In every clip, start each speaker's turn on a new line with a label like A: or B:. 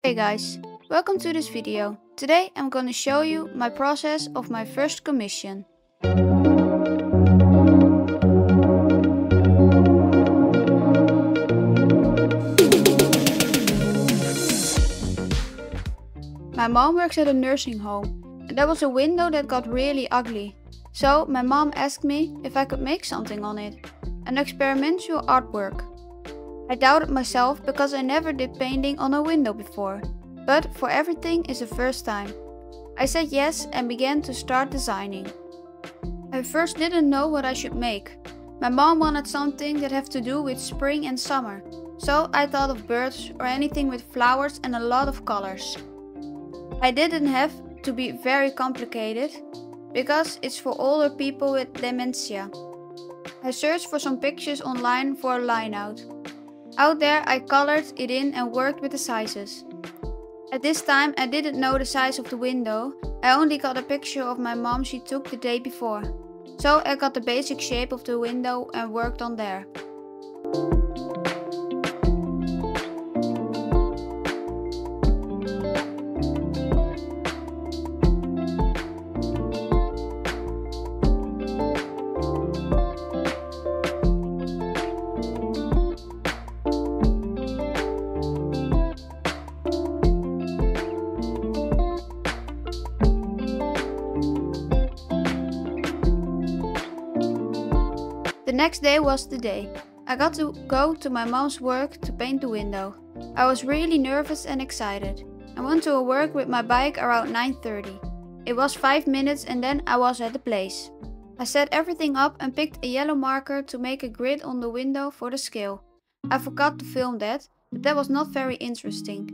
A: Hey guys, welcome to this video. Today I'm gonna show you my process of my first commission. My mom works at a nursing home and there was a window that got really ugly. So my mom asked me if I could make something on it, an experimental artwork. I doubted myself because I never did painting on a window before, but for everything is the first time. I said yes and began to start designing. I first didn't know what I should make. My mom wanted something that had to do with spring and summer, so I thought of birds or anything with flowers and a lot of colors. I didn't have to be very complicated because it's for older people with dementia. I searched for some pictures online for a line out. Out there I colored it in and worked with the sizes. At this time I didn't know the size of the window, I only got a picture of my mom she took the day before. So I got the basic shape of the window and worked on there. The next day was the day. I got to go to my mom's work to paint the window. I was really nervous and excited. I went to work with my bike around 9:30. It was 5 minutes and then I was at the place. I set everything up and picked a yellow marker to make a grid on the window for the scale. I forgot to film that, but that was not very interesting.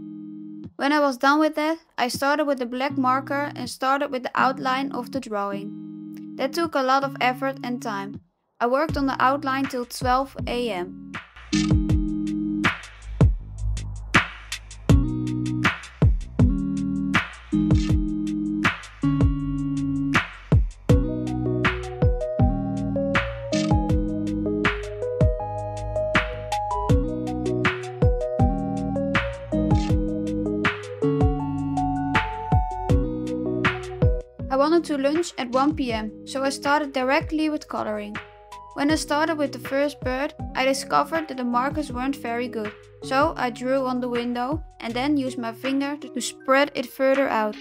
A: When I was done with that, I started with the black marker and started with the outline of the drawing. That took a lot of effort and time. I worked on the outline till 12 AM. I wanted to lunch at 1 PM, so I started directly with coloring. When I started with the first bird, I discovered that the markers weren't very good, so I drew on the window and then used my finger to spread it further out.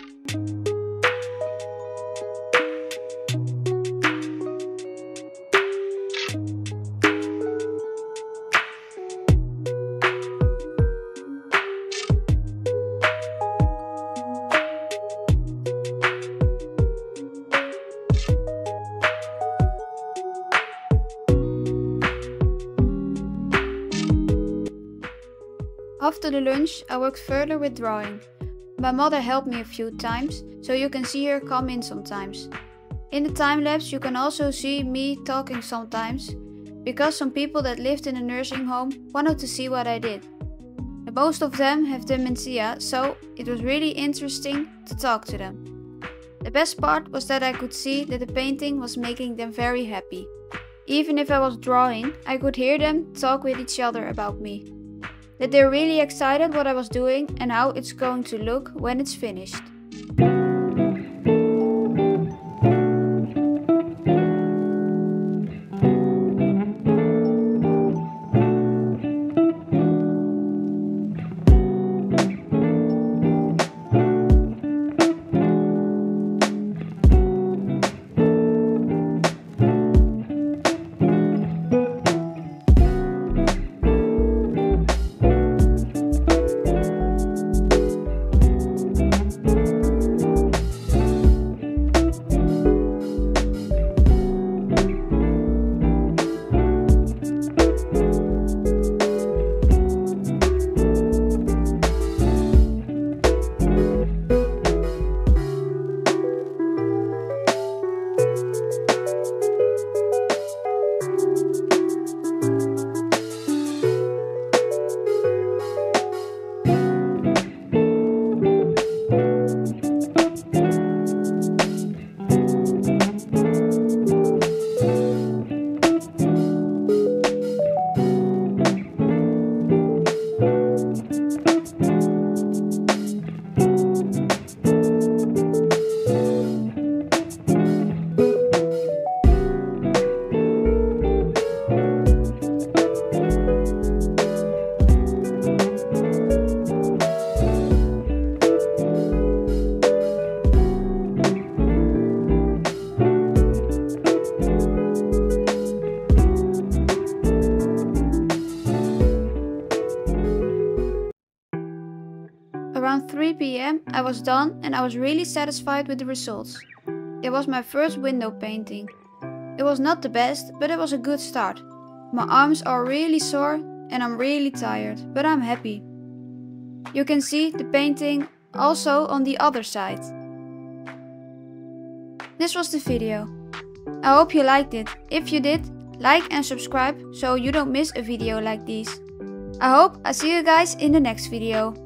A: After the lunch, I worked further with drawing. My mother helped me a few times, so you can see her come in sometimes. In the time-lapse you can also see me talking sometimes, because some people that lived in a nursing home wanted to see what I did. Most of them have dementia, so it was really interesting to talk to them. The best part was that I could see that the painting was making them very happy. Even if I was drawing, I could hear them talk with each other about me. That they're really excited what I was doing and how it's going to look when it's finished. around 3 PM I was done and I was really satisfied with the results. It was my first window painting. It was not the best, but it was a good start. My arms are really sore and I'm really tired, but I'm happy. You can see the painting also on the other side. This was the video. I hope you liked it. If you did, like and subscribe so you don't miss a video like these. I hope I see you guys in the next video.